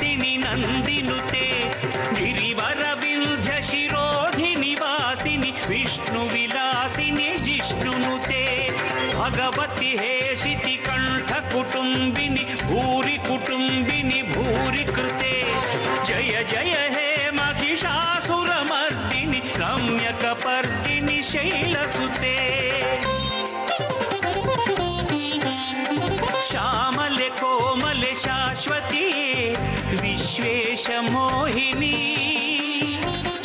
मर्दिनि नन्दिनुते गिरिवरविन्ध्य शिरोधिनि वासिनि विष्णुविलासिनि जिष्णुनुते भगवति हेशिति कंठ कुटुंबिनि भूरि कुटुंबिनि भूरि कृते जय जय हे महिषासुरमर्दिनि रम्यकपर्दिनि शैलसुते श्यामले कोमले शाश्वती विश्वेशमोहिनी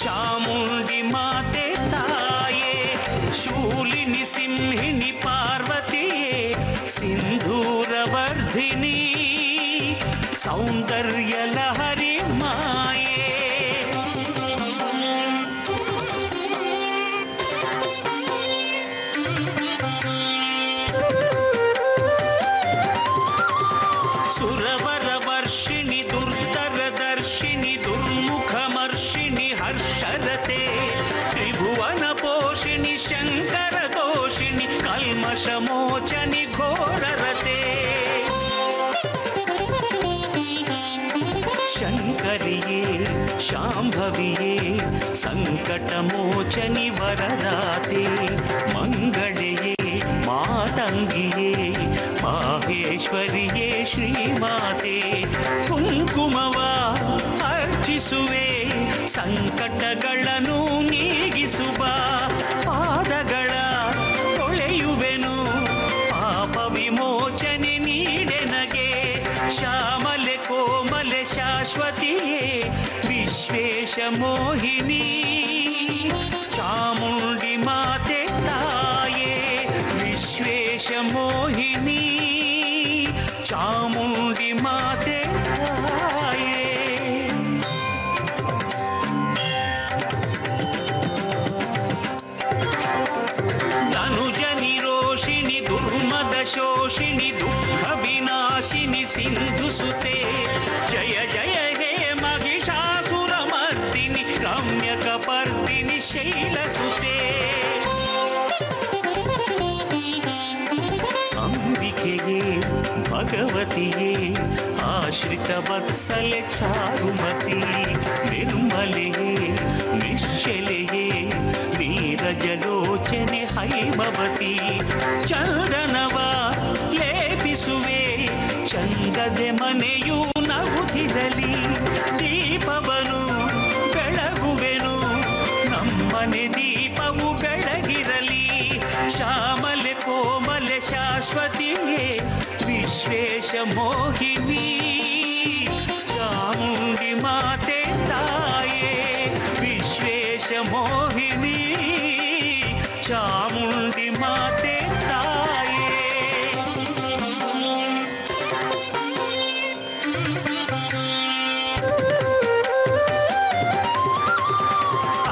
चामुण्डी माते ताये शूलिनि सिंहिनि पार्वती सिंधूरवर्धिनी सौन्दर्यलहरी माये सुरवरवर्षिणि दुर्धरदर्शिनि दुर्मुखमर्षिणि हर्षरते त्रिभुवनपोषिणि शङ्करदोषिणि कल्मषमोचनि घोररते शङ्करिये शाम्भविये सङ्कटमोचनि वरदाते मङ्गलये मातङ्गिये माहेश्वरिये श्रीमाते ಕುಂಕುಮವ ಅರ್ಚಿಸುವೆ ಸಂಕಟಗಳನ್ನು ನೀಗಿಸುವ ಪಾದಗಳ ತೊಳೆಯುವೆನು ಪಾಪ ವಿಮೋಚನೆ ನೀಡೆನಗೆ ಶ್ಯಾಮಲೆ ಕೋಮಲೆ ಶಾಶ್ವತಿಯೇ ವಿಶ್ವೇಶ ಮೋಹಿನಿ ಚಾಮುಂಡಿ ಮಾತೆ ತಾಯೇ ವಿಶ್ವೇಶ ಮೋಹಿನಿ ಚಾಮುಂಡಿ ಮಾತೆ ತಾಯೇ ಧನುಜ ನಿರೋಷಿಣಿ ದುರ್ಮದ ಶೋಷಿಣಿ ದುಃಖ ವಿನಾಶಿನಿ ಸಿಂಧು ಸುತೆ ಜಯ ಜಯ ಹೇ ಮಹಿಷಾಸುರ ಮರ್ದಿನಿ ರಮ್ಯಕಪರ್ದಿನಿ ಶೈಲಸುತೆ ಅಂಬಿಕೆಯೇ ಭಗವತಿಯೇ ಆಶ್ರಿತ ವತ್ಸಲೆ ಚಾರುಮತಿ ನಿರ್ಮಲೆಯೇ ನಿಶ್ಚಲೆಯೇ ನೀರಜಲೋಚನೆ ಹೈಮವತಿ ಚಂದನವ ಲೇಪಿಸುವೆ ಚಂದದೆ ಮನೆಯು ನಗುತ್ತಿರಲಿ ದೀಪವನು ಬೆಳಗುವೆನು ನಮ್ಮನೆ ದೀಪವು ಬೆಳಗಿರಲಿ ಶ್ಯಾಮಲೆ ಕೋಮಲೆ ಶಾಶ್ವತಿಯೇ ವಿಶ್ವೇಶ ಮೋಹಿನಿ ಚಾಮುಂಡಿ ಮಾತೆ ತಾಯೇ ವಿಶ್ವೇಶ ಮೋಹಿನಿ ಚಾಮುಂಡಿ ಮಾತೆ ತಾಯೇ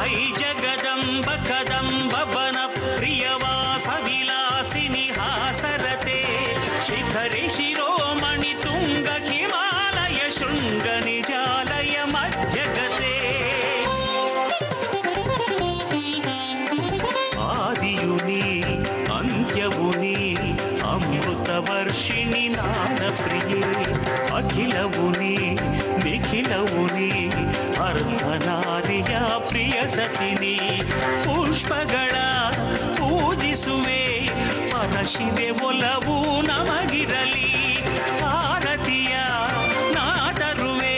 ಐ ಜಗದಂಬ ಕದಂಬ ಬನ ಪ್ರಿಯವಾಸ ವಿಲಾಸಿನಿ ಹಾಸರತೆ ಶಿಖರಿ ಶಿರೋಮಣಿ ತುಂಗ ಹಿಮಾಲಯ ಶೃಂಗ ನಿಜಾಲಯ ಮಧ್ಯಗತೆ ಆದಿಯು ನೀ ಅಂತ್ಯವು ನೀ ಅಮೃತ ವರ್ಷಿಣಿ ನಾದ ಪ್ರಿಯೆ ಅಖಿಲವು ನೀ ನಿಖಿಲವು ನೀ ಅರ್ಧನಾರಿಯ ಪ್ರಿಯ ಸತಿನಿ ಪುಷ್ಪಗಳ ಪೂಜಿಸುವೆ ಪರಶಿವೆ ಒಲವು ನಮಗಿರಲಿ ಆರತಿಯ ನಾದರುವೆ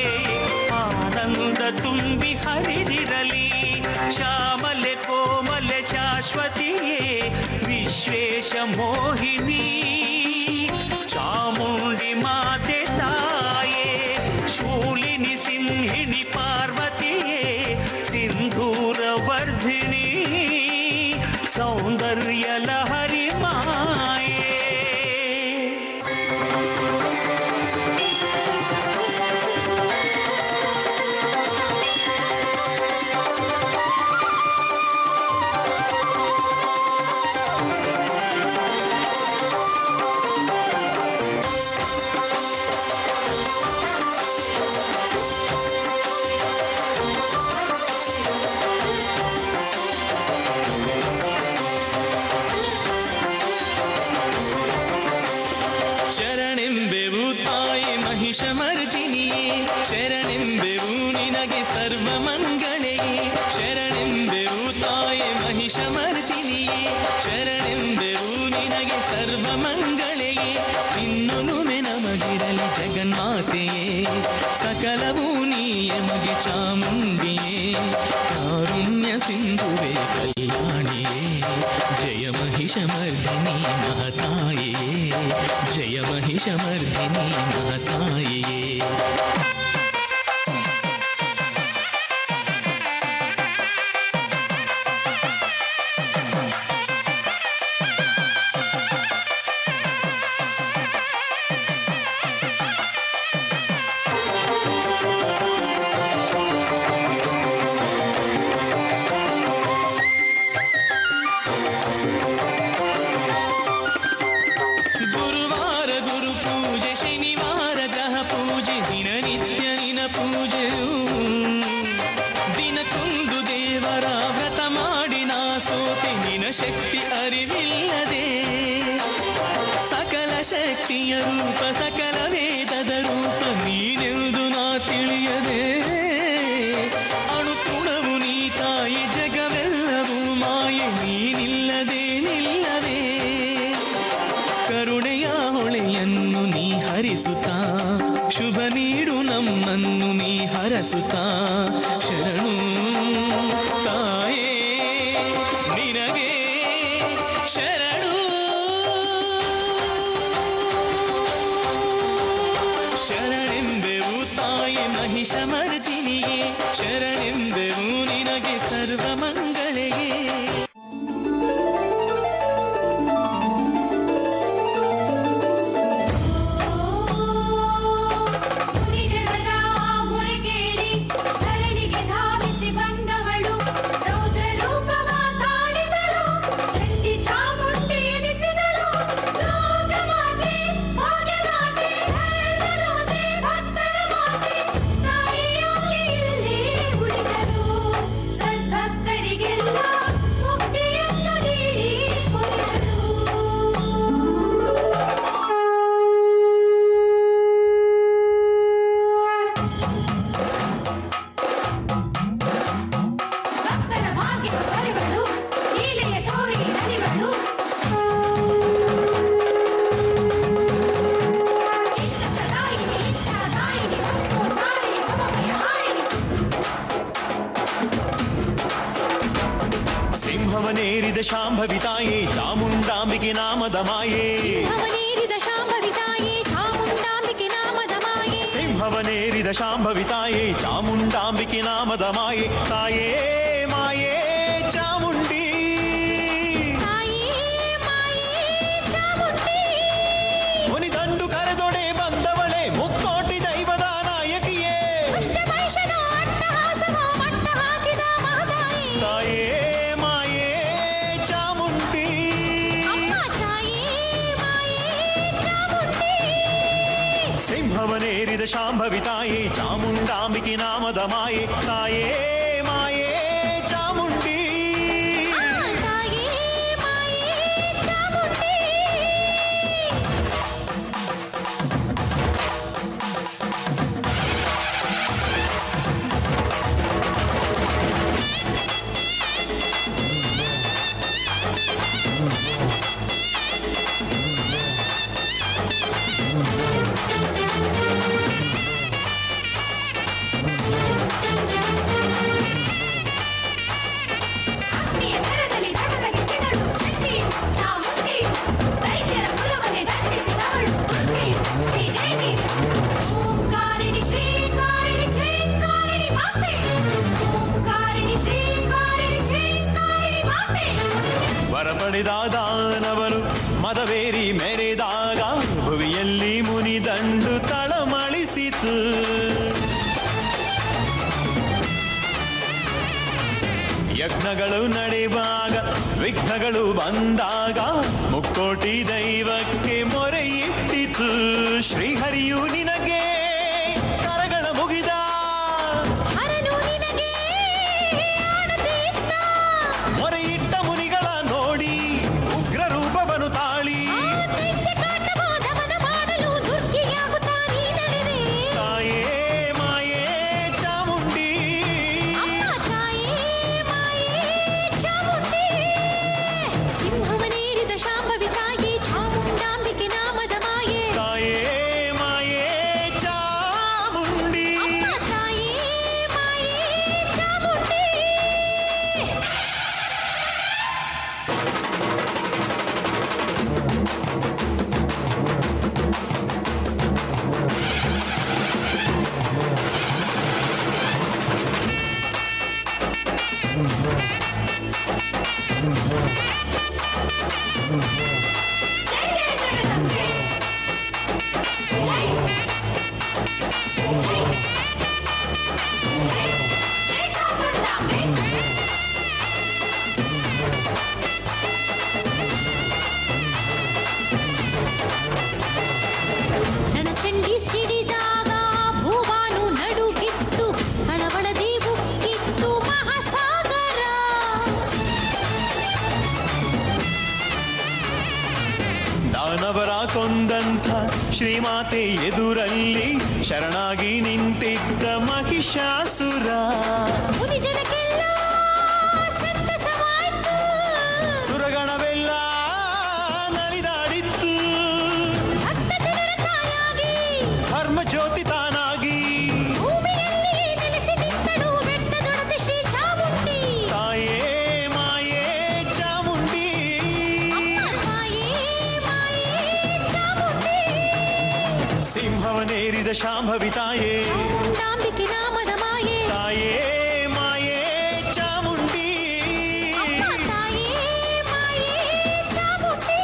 ಆನಂದ ತುಂಬಿ ಹರಿದಿರಲಿ ಶ್ಯಾಮಲೆ ಕೋಮಲೆ ಶಾಶ್ವತಿಯೇ ವಿಶ್ವೇಶ ಮೋಹಿನಿ ಚಾಮುಂಡಿ ಮಾತೆ ತಾಯೇ ಶೂಲಿನಿ ಸಿಂಹಿಣಿ ಪಾರ್ವತಿಯೇ ಸಿಂಧೂರ ವರ್ಧಿನಿ ಸೌಂದರ್ಯ ಲಹರಿ ಮಾಯೇ ಶರಣೆಂಬೆವು ತಾಯಿ ಮಹಿಷಮರ್ದಿನಿಯೇ ಶರಣ ನಿನಗೆ ಸರ್ವಮಂಗಳೆಯೇ ಶರಣೆಂಬೆವು ತಾಯೆ ಮಹಿಷಮರ್ದಿನಿಯೇ ಶರಣೆಂಬೆವು ನಿನಗೆ ಸರ್ವಮಂಗಳೆಯೇ ನಿನ್ನೊಲುಮೆ ನಮಗಿರಲಿ ಜಗನ್ಮಾತೆಯೇ ಸಕಲವೂ ನೀಯೆ ಮಗೆ ಚಾಮುಂಡಿಯೇ ಕಾರುಣ್ಯ ಸಿಂಧುವೆ ಕಲ್ಯಾಣಿಯೇ ಜಯ ಮಹಿಷಮರ್ದಿನಿ ಮಹತಾಯೇ ಜಯ ಮಹಿಷಮರ್ದಿನಿ ಮಹತಾಯೇ ಶಕ್ತಿ ಅರಿವಿಲ್ಲದೆ ಸಕಲ ಶಕ್ತಿಯ ರೂಪ ಸಕಲ ವೇದದ ರೂಪ ನೀನೆಂದು ನಾ ತಿಳಿಯದೆ ಅಣುತೃಣವು ನೀ ತಾಯಿ ಜಗವೆಲ್ಲವೂ ಮಾಯೆ ನೀನಿಲ್ಲದೆ ನಿಲ್ಲದೆ ಕರುಣೆಯ ಹೊಳೆಯನ್ನು ನೀ ಹರಿಸುತ್ತಾ ಶುಭ ನೀಡು ನಮ್ಮನ್ನು ನೀ ಹರಸುತ್ತಾ ಶರಣು ತಾಯೇ ನಿನಗೆ ಶರಣು ಶರಣೆಂಬೆವು ತಾಯಿ ಮಹಿಷಮರ್ದಿನಿಯೇ ಶರಣೆಂಬೆವು ನಿನಗೆ ಸರ್ವಮಂಗಳೆಯೇ ಸಿಂಹವನೇರಿದ ಶಾಂಭವಿ ತಾಯೇ ಚಾಮುಂಡಾಂಬಿಕೆ ನಾಮದ ಮಾಯೇ ಸಿಂಹವನೇರಿದ ಶಾಂಭವಿ ತಾಯೇ ಚಾಮುಂಡಾಂಬಿಕೆ ನಾಮದ ಮಾಯೇ ಸಿಂಹವನೇರಿದ ಶಾಂಭವಿ ತಾಯೇ ಚಾಮುಂಡಾಂಬಿಕೆ ನಾಮದ ಮಾಯೇ ತಾಯೇ ಮಾಯೇ ಚಾಮುಂಡಿ ತಾಯೇ ಮಾಯೇ ಚಾಮುಂಡಿ ಮುನಿದಂಡು ಕರೆದೊಡೆ ಬಂದವಳೆ ಮುಕ್ಕೋಟಿ ದೈವದ ನಾಯಕಿಯೇ ಅಷ್ಟಮಹಿಷನ ಅಟ್ಟಹಾಸವ ಮಟ್ಟ ಹಾಕಿದ ಮಹತಾಯಿ ತಾಯೇ ಮಾಯೇ ಚಾಮುಂಡಿ ಅಮ್ಮ ತಾಯೇ ಮಾಯೇ ಚಾಮುಂಡಿ ಸಿಂಹವನೇರಿದ ಶಾಂಭವಿ ತಾಯೇ ಚಾಮುಂಡಾಂಬಿಕೆ ನಾಮದ ಮಾಯೇ ತಾಯೇ ಮಾಯೇ ಚಾಮುಂಡಿ ತಾಯೇ ಮಾಯೇ ಚಾಮುಂಡಿ ಅಗ್ನಿಯ ದರದಲ್ಲಿ ಧಗಧಗಿಸಿದಳು ಚಂಡಿಯು ಚಾಮುಂಡಿಯು ದೈತ್ಯರ ಕುಲವನ್ನೇ ದಂಡಿಸಿದವಳು ದುರ್ಗೆಯು ಶ್ರೀದೇವಿಯು ಓಂಕಾರಿಣಿ ಶ್ರೀಕಾರಿಣಿ ಶ್ರೀಕಾರಿಣಿ ಮಾತೆ ಓಂಕಾರಿಣಿ ಶ್ರೀಕಾರಿಣಿ ಶ್ರೀಕಾರಿಣಿ ಮಾತೆ ವರ ಪಡೆದ ದಾನವರು ಮದವೇರಿ ಮೆರೆದಾಗ ಭುವಿಯಲ್ಲಿ ಮುನಿದಂಡು ತಳಮಳಿಸಿತು ಯಜ್ಞಗಳು ನಡೆಯುವಾಗ ವಿಘ್ನಗಳು ಬಂದಾಗ ಮುಕ್ಕೋಟಿ ದೈವಕ್ಕೆ ಮೊರೆಯಿಟ್ಟಿತು ಶ್ರೀಹರಿಯು ನಿನಗೆ ಕರಗಳ ಮುಗಿದ ಹರನು ನಿನಗೆ ಆಣತಿ ಇತ್ತ ಮೊರೆಯಿಟ್ಟ ಮುನಿಗಳ ನೋಡಿ ಉಗ್ರ ರೂಪವನ್ನು ತಾಳಿ ದೈತ್ಯ ಕಾಟವ ದಮನ ಮಾಡಲು ದುರ್ಗಿಯಾಗುತ್ತಾ ನೀ ನಡೆದೆ ತಾಯೇ ಮಾಯೇ ಚಾಮುಂಡಿ ಶ್ರೀಮಾತೆ ಎದುರಲ್ಲಿ ಶರಣಾಗಿ ನಿಂತಿದ್ದ ಮಹಿಷಾಸುರ. ಮುನಿ ಜನಕ್ಕೆಲ್ಲ ಸಂತಸವಾಯ್ತು, ಸುರಗಣವೆಲ್ಲ ನಲಿದಾಡಿತ್ತು. ಭಕ್ತ ಜನರ ತಾಯಾಗಿ ಧರ್ಮ ಜ್ಯೋತಿ ತಾನಾಗಿ ಭೂಮಿಯಲ್ಲಿ ನೆಲೆಸಿ ನಿಂತಳು ಬೆಟ್ಟದೊಡತಿ ಶ್ರೀ ಚಾಮುಂಡಿ. ತಾಯೇ ಮಾಯೇ ಚಾಮುಂಡಿ. ಅಮ್ಮ ಮಾಯೇ ಮಾಯೇ ಚಾಮುಂಡಿ. ಸಿಂಹವನೇರಿದ ಶಾಂಭವಿ ತಾಯೇ, ಚಾಮುಂಡಾಂಬಿಕೆ ನಾಮದ ಮಾಯೆ. ತಾಯೇ ಮಾಯೇ ಚಾಮುಂಡಿ. ಅಮ್ಮ ತಾಯೇ ಮಾಯೇ ಚಾಮುಂಡಿ.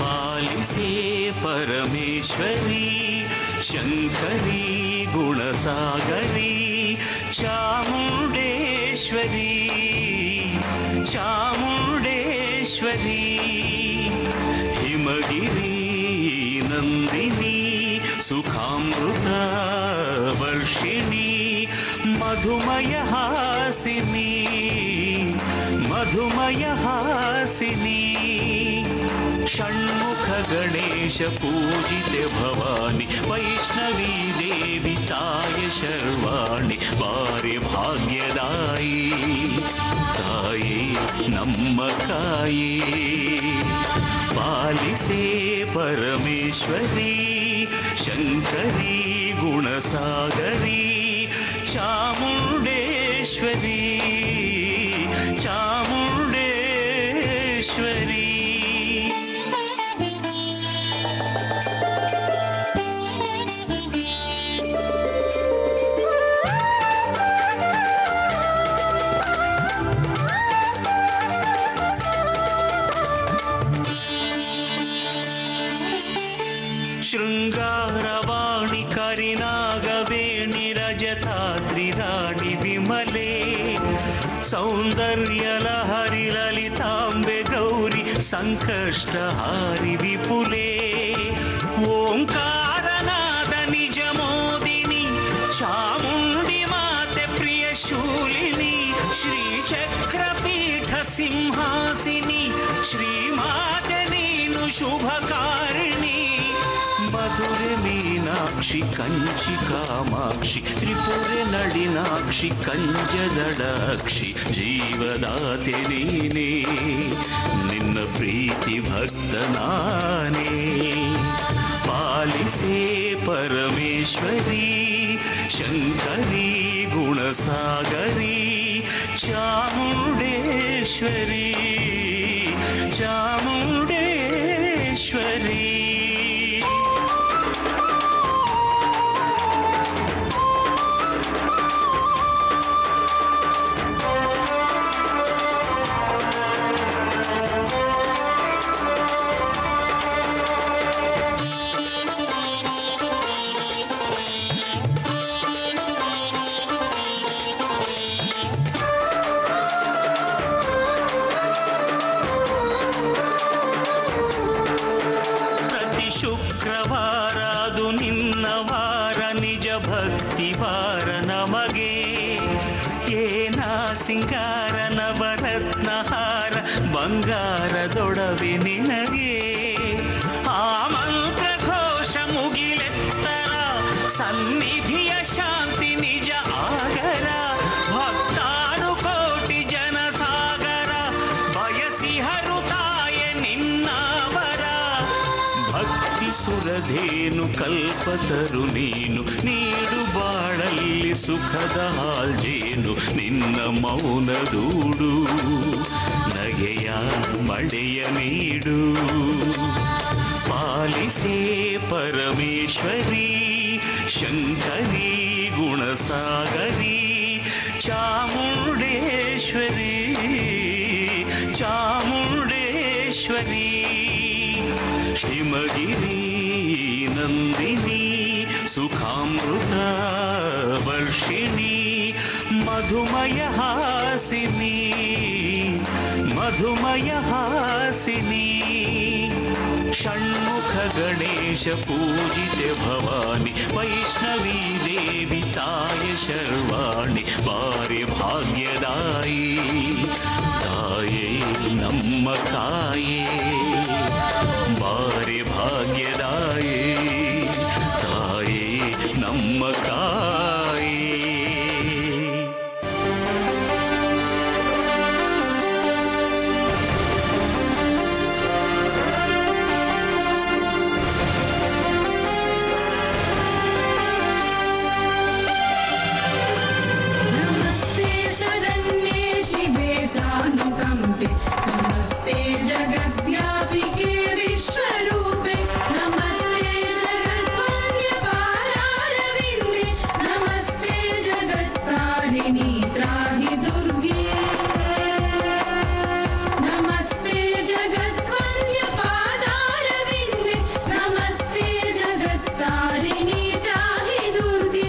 पालिसे परमेश्वरी शङ्करी गुणसागरी चामुण्डेश्वरी चामुण्डेश्वरी हिमगिरी नन्दिनी सुखामृत वर्षिणी मधुमयहासिनी मधुमयहासिनी षण्मुख गणेश पूजिते भवानी वैष्णवी देवी ताय शर्वाणि बारे भाग्यदायी ताये नम्म काये पालिसे परमेश्वरी शङ्करी गुणसागरी चामुण्डेश्वरी चामुण्डेश्वरी शृङ्गारवाणि करिनागवेणि रजताद्रिराणि विमले सौन्दर्यलहरि ललिताम्बे गौरि सङ्कष्टहारि विपुले ओङ्कारनाद निजमोदिनि चामुण्डि माते प्रियशूलिनि श्रीचक्रपीठ सिंहासिनि श्रीमाते नीनु शुभकारिणि मधुरे मीनाक्षि कंचि कामाक्षि त्रिपुरे नलिनाक्षि कंजदडाक्षि जीवदाते नीने निन्न प्रीति भक्त नाने पालिसे परमेश्वरी शङ्करी गुणसागरी चामुण्डेश्वरी चामुण्डेश्वरी ಶುಕ್ರವಾರದು ನಿನ್ನ ವಾರ ನಿಜ ಭಕ್ತಿ ವಾರ ನಮಗೆ ಏನ ಸಿಂಗಾರ ನವರತ್ನಹಾರ ಬಂಗಾರದೊಡವೆ ನಿನಗೆ ಆ ಮಂತ್ರ ಘೋಷ ಮುಗಿಲೆತ್ತರ ಸನ್ನಿಧಿಯ ಶಾಂತಿ ನಿಜ ಆಗರ ಭಕ್ತಾನು ಕೋಟಿ ಜನಸಾಗರ ಬಯಸಿಹರು ತಾಯೆ ನಿನ್ನವರ ಭಕ್ತಿ ಸುರಧೇನು ಕಲ್ಪತರು ನೀನು ನೀಡು ಬಾಳಲ್ಲಿ ಸುಖದ ಹಾಲ್ಜೇನು ನಿನ್ನ ಮೌನ ದೂಡು ನಗೆಯ ಮಳೆಯ ನೀಡು ಪಾಲಿಸೇ ಪರಮೇಶ್ವರಿ ಶಂಕರಿ ಗುಣಸಾಗರಿ ಚಾಮುಂಡೇಶ್ವರಿ ಚಾಮುಂಡೇಶ್ವರಿ ಹಿಮಗಿರಿ ನಂದಿನಿ मधुमय हासिनी मधुमय हासिनी षण्मुख गणेश पूजिते भवानी वैष्णवी देवी ताय शर्वाणि बारे भाग्यदायी ताये नम्म ताये बारे भाग्यदायी ताये नम्म ताये सानुकंपे नमस्ते जगद्व्यापिके विश्वरूपे नमस्ते जगद्वन्द्यपादारविन्दे नमस्ते जगत्तारिणी त्राहि दुर्गे नमस्ते जगद्वन्द्यपादारविन्दे नमस्ते जगत्तारिणी त्राहि दुर्गे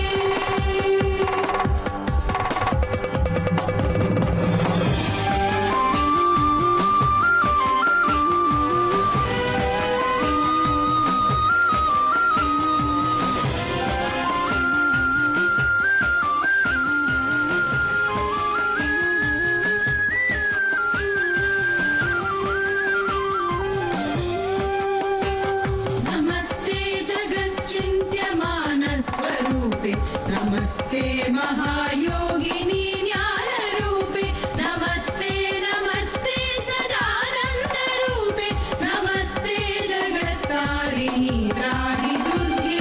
नमस्ते महायोगिनी ज्ञानरूपे नमस्ते नमस्ते सदानन्दरूपे नमस्ते जगत्तारिणी त्राहि दुर्गे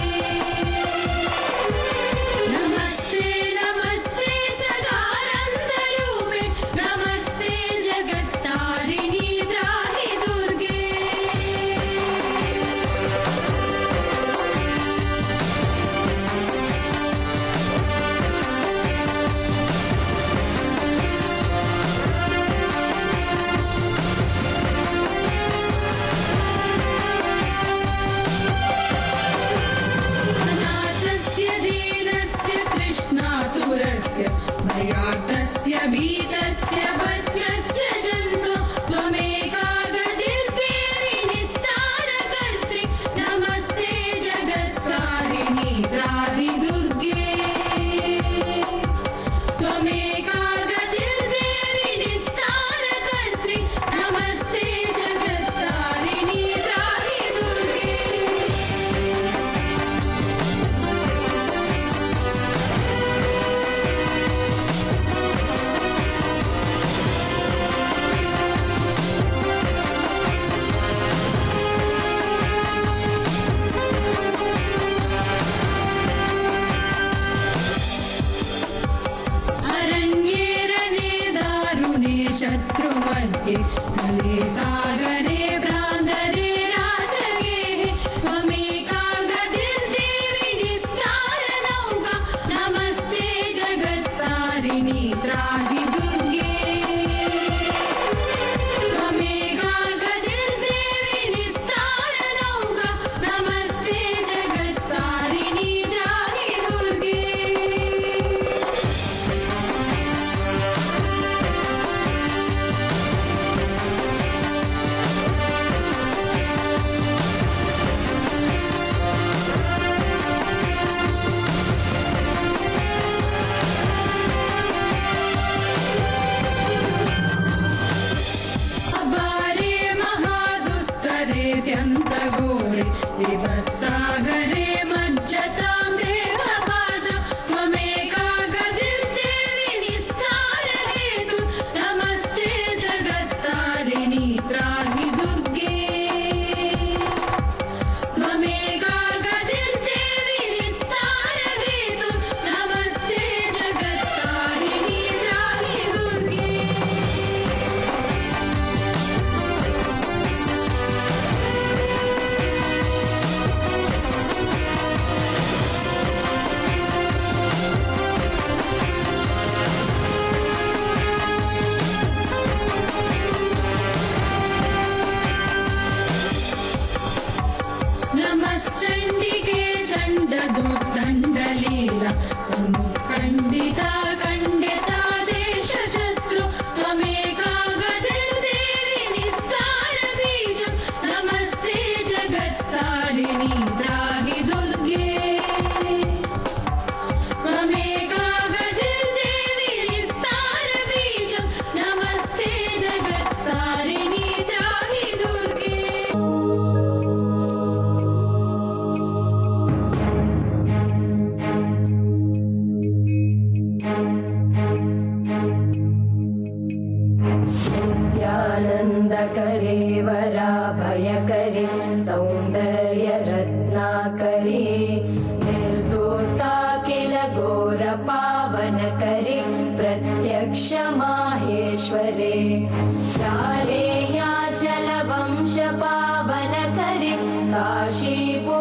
नमस्ते नमस्ते सदानन्दरूपे नमस्ते जगत्तारिणी त्राहि दुर्गे भयार्तस्य भीतस्य बद्धस्य जन्तु त्वमेका गतिर्देवि निस्तारकर्त्री नमस्ते जगत्तारिणी त्राहि दुर्गे त्वमेका गतिर्देवि निस्तारकर्त्री नमस्ते जगत्तारिणी त्राहि दुर्गे शत्रुमध्ये नले सागरे भ्रान्तरे राजगेः त्वमेका गतिर्देवि निस्तारनौका नमस्ते जगत्तारिणी त्राहि दुर्गे त्वमेका गतिर्देवि निस्तारनौका नमस्ते जगत्तारिणी त्राहि दुर्गे घोरे विभत्सागरे मज्जतां देवभाजा त्वमेका गतिर्देवि निस्तारहेतु नमस्ते जगत्तारिणी त्राहि दुर्गे त्वमेका गतिर्देवि निस्तारहेतु नमस्ते जगत्तारिणी त्राहि दुर्गे नमश्चण्डिके चण्डदुर्दण्डलीला समुत्कण्डिता खण्डिता नित्यानन्दकरे वराभयकरे सौन्दर्यरत्नाकरे निर्दोता किल घोरपावनकरे प्रत्यक्ष माहेश्वरे प्रालेयाचलवंशपावनकरे काशीपुराधीश्वरे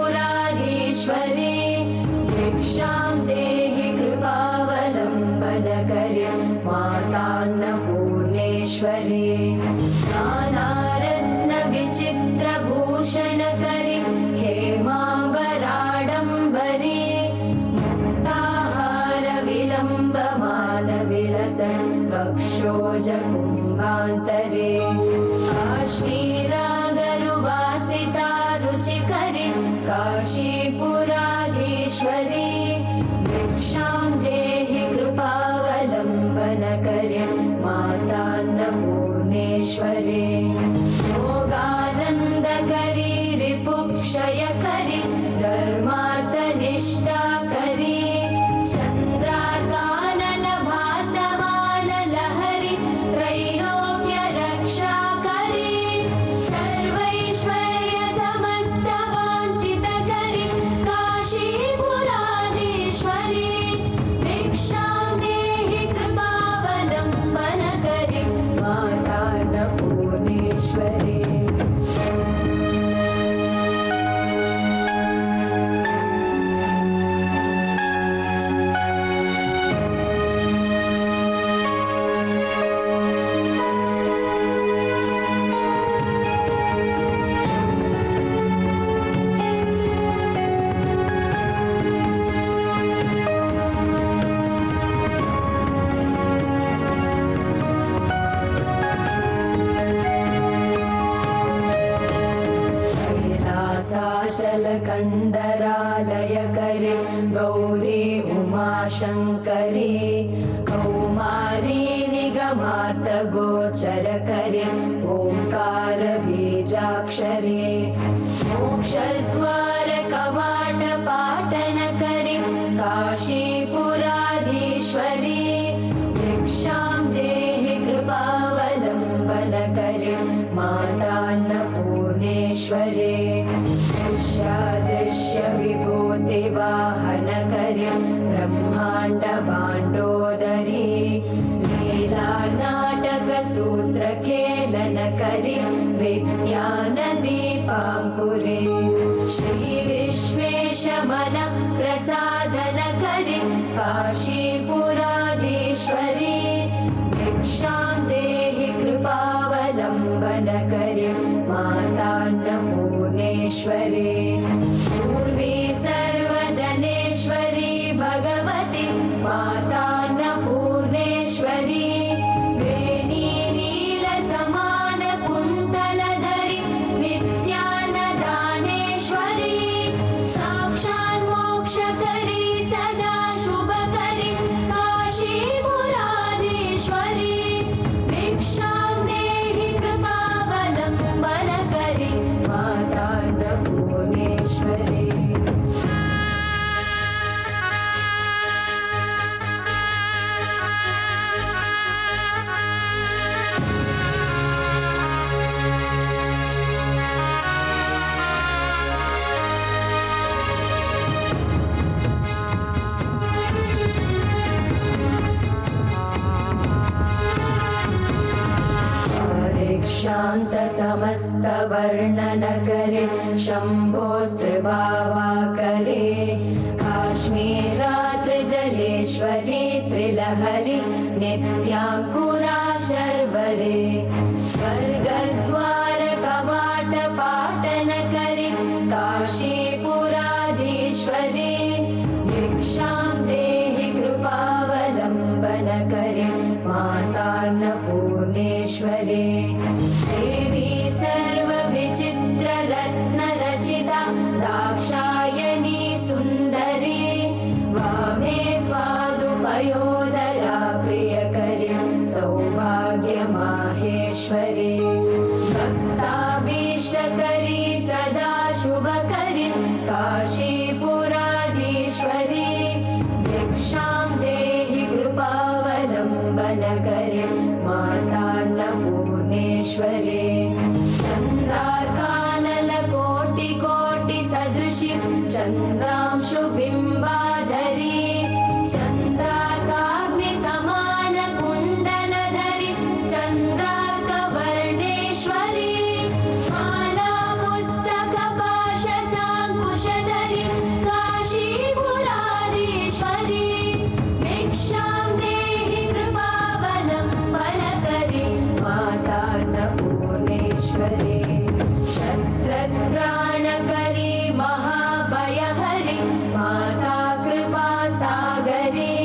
भिक्षां देहि कृपावलम्बनकरे मातान्नपूर्णेश्वरे नानारत्नविचित्रभूषणकरे हेमाम्बराडम्बरे मुक्ताहारविलम्बमानविलसन् वक्षोजकुम्भान्तरे काश्मीरागरुवासिता रुचिकरे काशीपुराधीश्वरे भिक्षां देहि कृपावलम्बनकरे मातान्नपूर्णेश्वरे योगानन्दकरी रिपुक्षयकरी धर्मार्थनिष्ठाकरी चन्द्रार्कानलभासमानलहरि त्रैलोक्यरक्षाकरी सर्वैश्वर्यसमस्तवाञ्छितकरी काशीपुराधीश्वरी भिक्षां देहि कृपावलम्बनकरी मातान्नपूर्णेश्वरी कैलासाचलकन्दरालयकरे गौरी उमाशङ्करे कौमारी निगमार्तगोचरकरे ओङ्कारबीजाक्षरे मोक्षद्वारकवाटपाटनकरे काशीपुराधीश्वरी भिक्षां देहि कृपावलम्बनकरे मातान्नपूर्णेश्वरे दृश्यविभूतिवाहनकरे ब्रह्माण्डभाण्डोदरी लीलानाटकसूत्रखेलनकरे विज्ञानदीपाङ्कुरे श्रीविश्वेशमनप्रसादनकरे काशीपुराधीश्वरी भिक्षां देहि कृपावलम्बनकरे मातान्नपूर्णेश्वरे पूर्वी सर्वजनेश्वरी भगवती मातान्नपूर्णेश्वरी वेणी नीलसमानकुन्तलधरी नित्यानदानेश्वरी साक्षान्मोक्षकरी सदा शुभकरी काशीपुराधीश्वरी भिक्षां देहि कृपावलम्बनकरी मातान्नपूर्णेश्वरी शान्तसमस्तवर्णनकरे शम्भोस्त्रिभावाकरे काश्मीरात्रिजलेश्वरी त्रिलहरि नित्याङ्कुरा शर्वरे स्वर्गद्वारकवाटपाटनकरे काशीपुराधीश्वरे भिक्षां देहि कृपावलम्बनकरे मातान्नपूर्णेश्वरे देवी सर्वविचित्ररत्नरचिता दाक्षायणी सुन्दरी वामे स्वादुपयोदरा प्रियकरी सौभाग्यमाहेश्वरी भक्ताभीष्टकरी सदा शुभकरी काशीपुराधीश्वरी भिक्षां देहि कृपावलम्बनकरी मातान्नपूर्णेश्वरी भुवनेश्वरे चन्द्रार्कानलकोटिकोटि सदृशि चन्द्रांशुबिम्बाधरि चन्द्रार्काग्निसमानकुण्डलधरि चन्द्रार्कवर्णेश्वरि मालापुस्तकपाशसाङ्कुशधरि काशीपुराधीश्वरि भिक्षां देहि कृपावलम्बनकरि मातान्नपूर्णेश्वरि शत्रत्राणकरि महाभयहरि माता कृपासागरि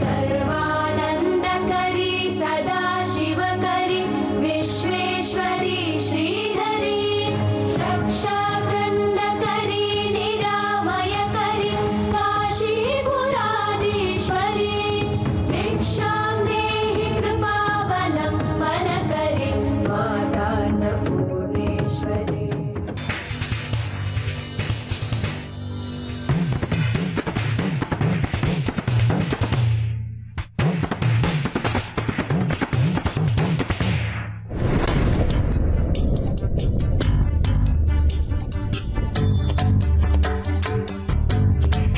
सर्वानन्दकरि सदाशिवकरि विश्वेश्वरि श्रीधरि रक्षाकन्दकरि निरामयकरि काशीपुराधीश्वरि भिक्षां देहि कृपावलम्बनकरि मातान्नपूर्णेश्वरि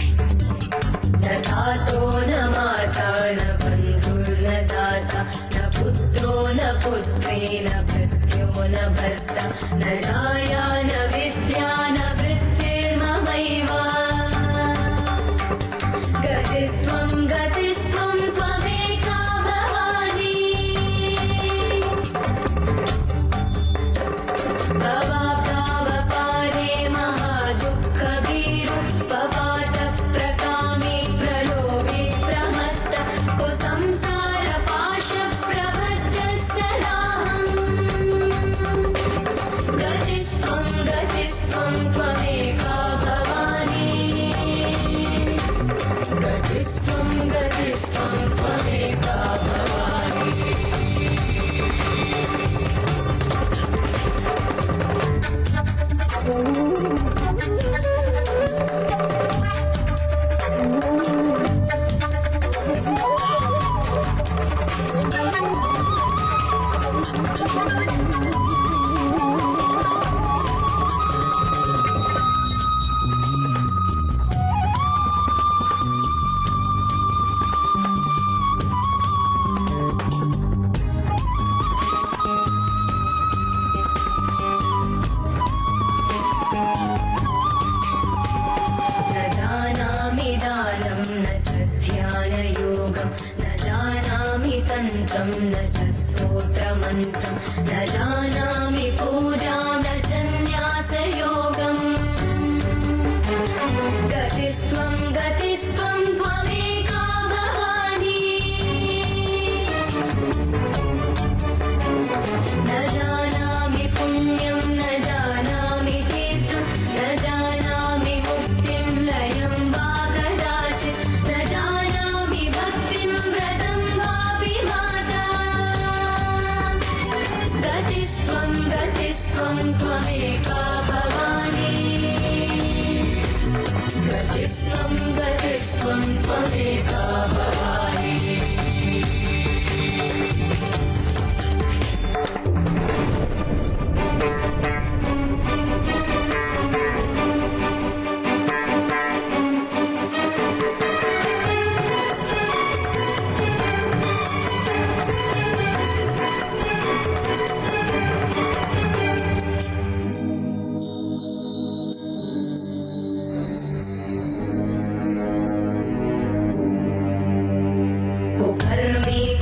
न तातो न माता न बन्धुर्न दाता न पुत्रो न पुत्री न भृत्यो न भर्ता न जाया न विद्या न वृत्तिर्ममैव गतिस्त्वं त्वमेका भवानी भवाप्तावपारे महादुःखभीरु पपात प्रकामे प्रलोभे प्रमत्त कुसंसारपाशप्रबद्ध सदाहम् गतिस्त्वं त्वमेका भवानी गतिस्त्वं त्वमेका भवानी न जानामि दानं न च ध्यानयोगं न जानामि तन्त्रं न च स्तोत्रमन्त्रं न जानामि पूजां न च न्यासयोगम् गतिस्त्वं त्वमेका भवानी न जानामि पुण्यं न जानामि तीर्थं न जानामि मुक्तिं लयं वा कदाचित् न जानामि भक्तिं व्रतं वापि माता गतिस्त्वं त्वमेका भवानी गतिस्त्वं त्वमेका भवानी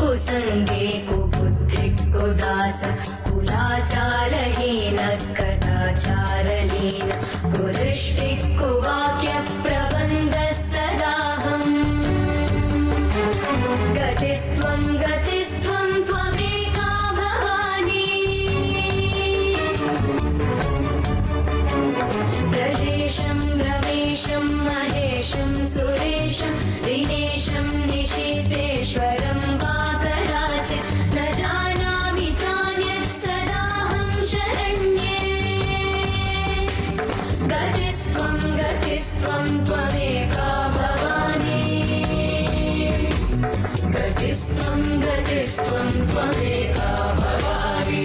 कुसंगे कुबुद्धि कुदास कुलाचारहीन कदाचारलीन कुदृष्टि कुवाक्य प्रबन्ध सदाहम् गतिस्त्वं त्वमेका भवानी ब्रजेशं रमेशं महेशं सुरेशं दिनेशं निशीतेश्वरं वा कदाचित् न जानामि चान्यत् सदाहं शरण्ये गतिस्त्वं त्वमेका भवानी गतिस्त्वं त्वमेका भवानी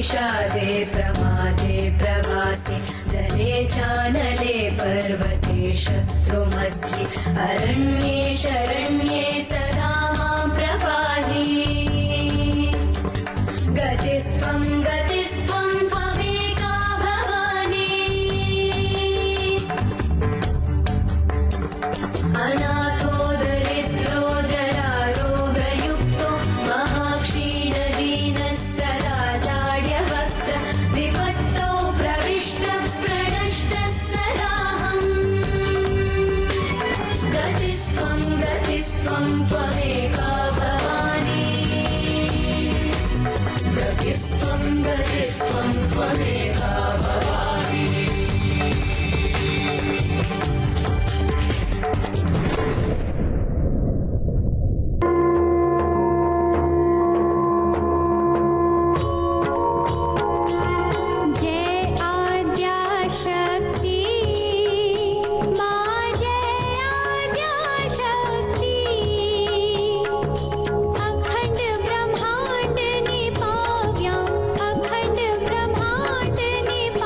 निषादे प्रमादे प्रवासे जले चानले पर्वते शत्रुमध्ये अरण्ये शरण्ये सदा मां प्रपाहि गतिस्त्वं त्वमेका भवानी अनाथो दरिद्रो जरारोगयुक्तो महाक्षीणदीनः सदा जाड्यवक्त विपत्तौ प्रविष्टः प्रणष्टः सदाहम् गतिस्त्वं त्वमेका भवानी गतिस्त्वं त्वमेका भवानी जय आद्याशक्ति मां जय आद्याशक्ति अखंड ब्रह्मांड निपाव्यां अखंड ब्रह्मांड निपाव्यां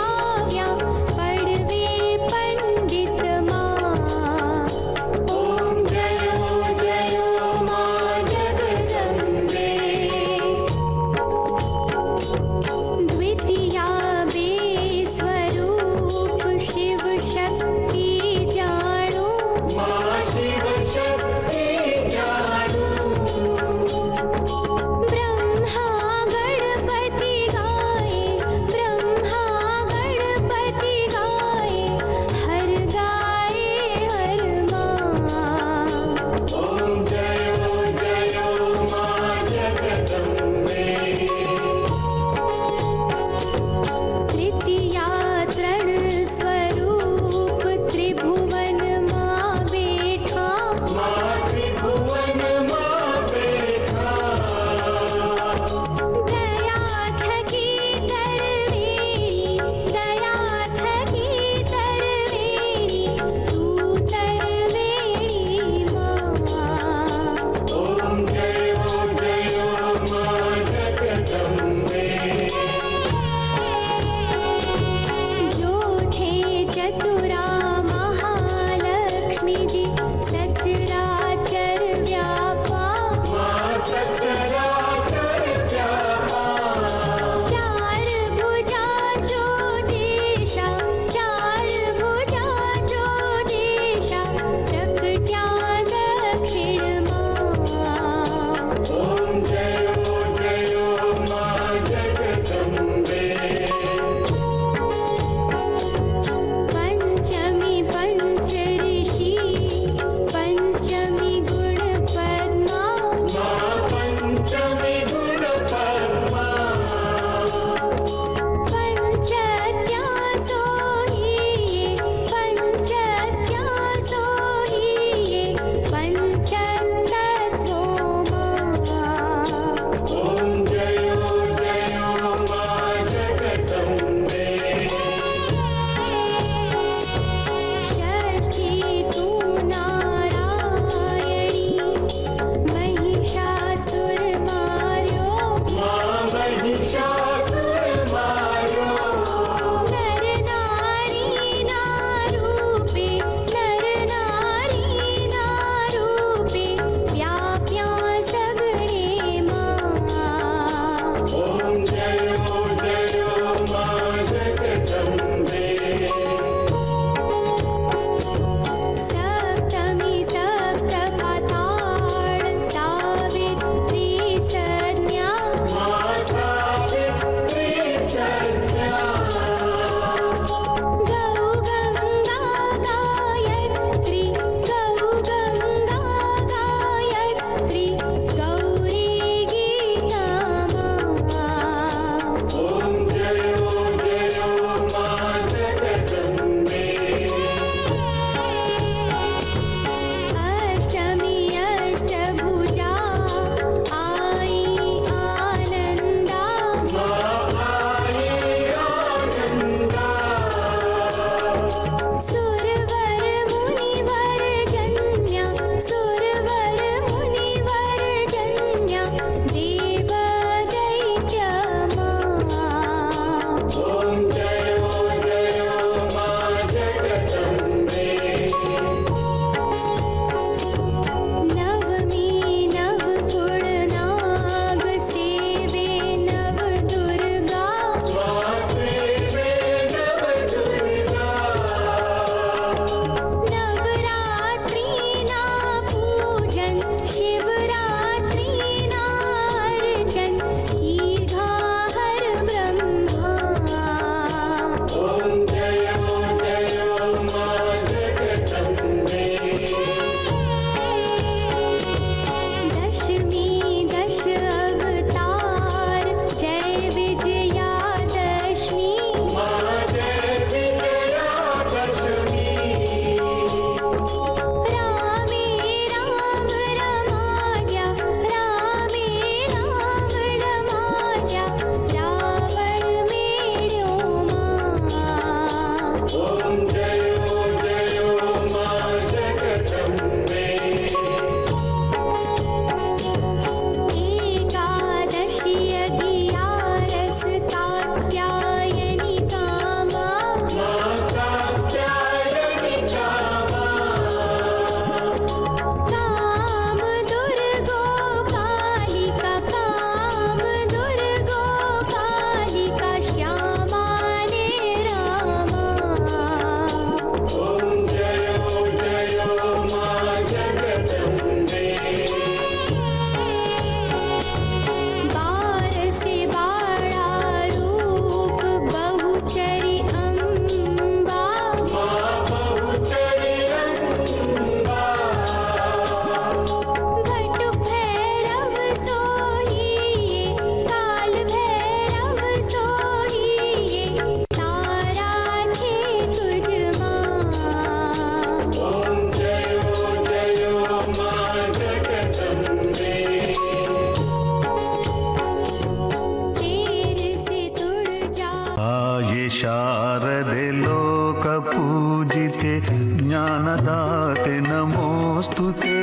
शारदे लोकपूजिते ज्ञानदाते नमोऽस्तुते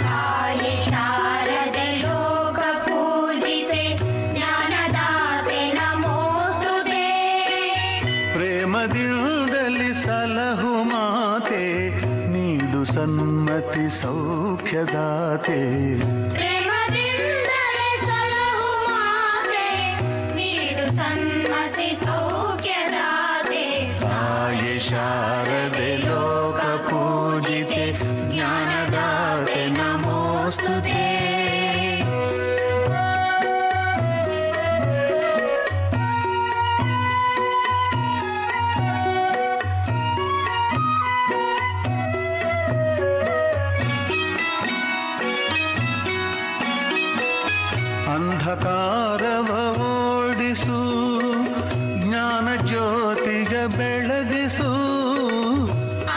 ताये शारदे लोकपूजिते ज्ञानदाते नमोस्तुते प्रेमदिलदलि सलहु माते नीडु सन्मति सौख्यदाते प्रेमದಿಂದಲೇ ಸಲಹು ಮಾತೆ ನೀಡು ಸನ್ಮತಿ ಸೌಖ್ಯದಾತೆ ताये शारदे लोकपूजिते ज्ञानदाते नमोऽस्तुते ಅಂಧಕಾರವ ಓಡಿಸು ಜ್ಞಾನ ಜ್ಯೋತಿಯ ಬೆಳಗಿಸು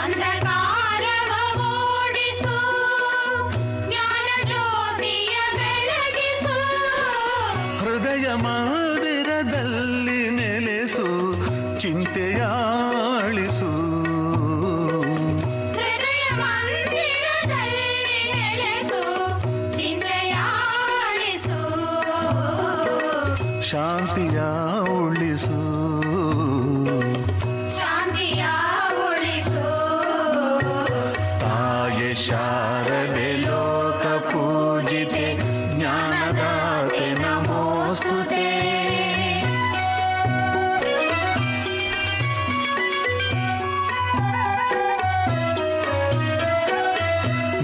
ಅಂಧಕಾರವ ಓಡಿಸು ಜ್ಞಾನ ಜ್ಯೋತಿಯ ಬೆಳಗಿಸು ಹೃದಯ ಮಂದಿರದಲ್ಲಿ ನೆಲೆಸು ಚಿಂತೆಯಾಳಿಸು ಹೃದಯ ಮಂದಿರದಲ್ಲಿ ನೆಲೆಸು ಚಿಂತೆಯಾಳಿಸು ಶಾಂತಿಯ ಉಳಿಸು ಶಾಂತಿಯ ಉಳಿಸು ತಾಯೆ ಶಾರದೆ ಲೋಕ ಪೂಜಿತೆ ಜ್ಞಾನದಾತೆ ನಮೋಸ್ತುತೆ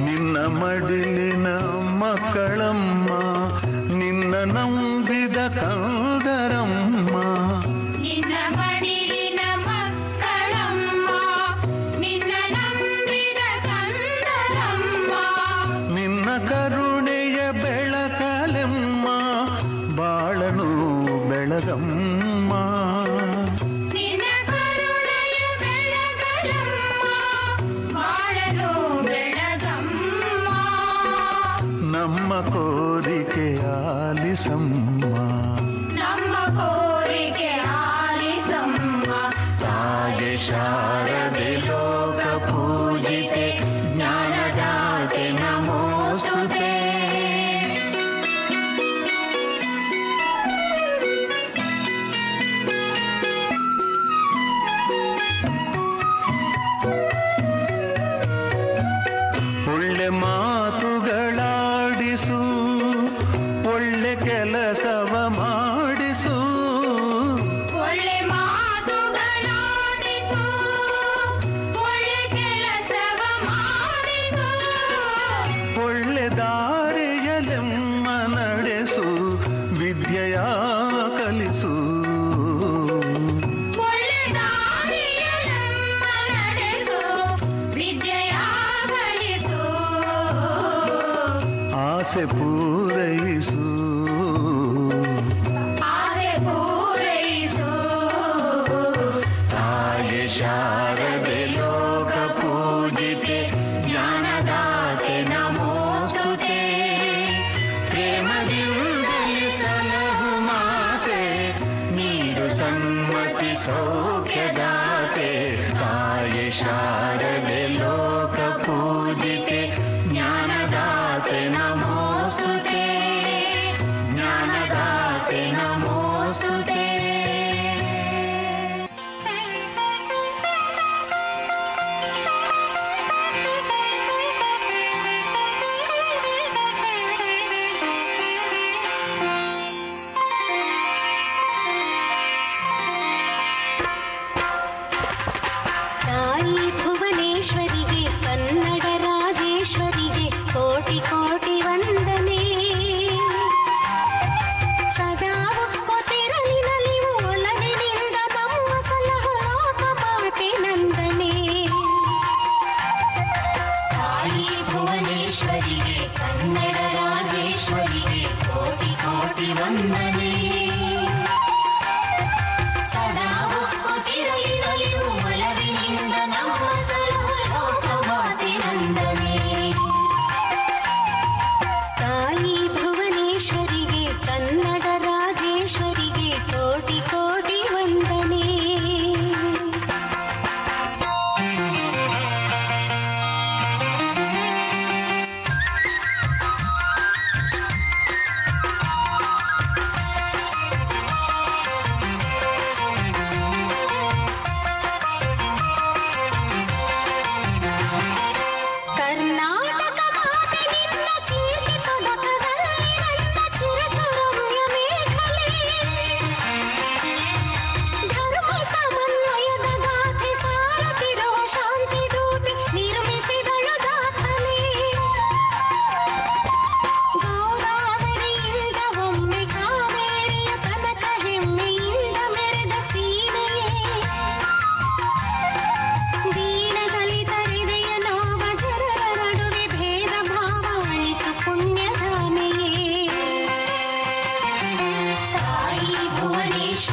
ನಿನ್ನ ಮಡಿಲಿನ ಮಕ್ಕಳಮ್ಮ ನಿನ್ನ ನಂಬಿದ ಕಂದರಮ್ಮ ನಿನ್ನ ಮಡಿಲಿನ ಮಕ್ಕಳಮ್ಮ ನಿನ್ನ ನಂಬಿದ ಕಂದರಮ್ಮ ನಿನ್ನ ಕರುಣೆಯ ಬೆಳಕಲೆಮ್ಮ ಬಾಳನು ಬೆಳಗಮ್ಮ ನಿನ್ನ ಕರುಣೆಯ ಬೆಳಗಲಮ್ಮ ಬಾಳಲು ಬೆಳಗಮ್ಮ ನಮ್ಮ ಕೋರಿಕೆ ಆಲಿಸಮ್ಮ ನಮ್ಮ ಕೋರಿಕೆ ಆಲಿಸಮ್ಮ ತಾಯೆ ಶಾರದೆ ಲೋಕ ಪೂಜಿತೆ ಜ್ಞಾನದಾತೆ ನಮೋಸ್ತುತೆ ಒಳ್ಳೆ ಮಾತುಗಳಾಡಿಸು ಒಳ್ಳೆ ಕೆಲಸವ ಮಾಡಿಸು ಒಳ್ಳೆ ಮಾತುಗಳಾಡಿಸು ಒಳ್ಳೆ ಕೆಲಸವ ಮಾಡಿಸು ಒಳ್ಳೆ ದಾರಿಯಲೆಮ್ಮ ನಡೆಸು ವಿದ್ಯೆಯ ಕಲಿಸು ಒಳ್ಳೆ ದಾರಿಯಲೆಮ್ಮ ನಡೆಸು ವಿದ್ಯೆಯ ಕಲಿಸು ಆಸೆ ಪೂರೈಸು ಆಸೆ ಪೂರೈಸು ತಾಯೆ ಶಾರದೆ ಲೋಕ ಪೂಜಿತೆ ಜ್ಞಾನದಾತೆ ನಮೋಸ್ತುತೆ ಪ್ರೇಮದಿಂದಲೇ ಸಲಹು ಮಾತೆ ನೀಡು ಸನ್ಮತಿ ಸೌಖ್ಯದಾತೆ ತಾಯೆ ಶಾರದೆ ಲೋಕ ಪೂಜಿತೆ ಜ್ಞಾನದಾತೆ ನಮೋಸ್ತುತೆ ಜ್ಞಾನದಾತೆ ನಮೋಸ್ತುತೆ ತಾಯಿ ಭುವನೇಶ್ವರಿಗೆ ಕನ್ನಡ ರಾಜೇಶ್ವರಿಗೆ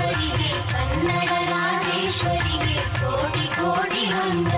ಚಾಮುಂಡೇಶ್ವರಿಗೆ ಕನ್ನಡ ರಾಜೇಶ್ವರಿಗೆ ಕೋಟಿ ಕೋಟಿ ವಂದನೆ.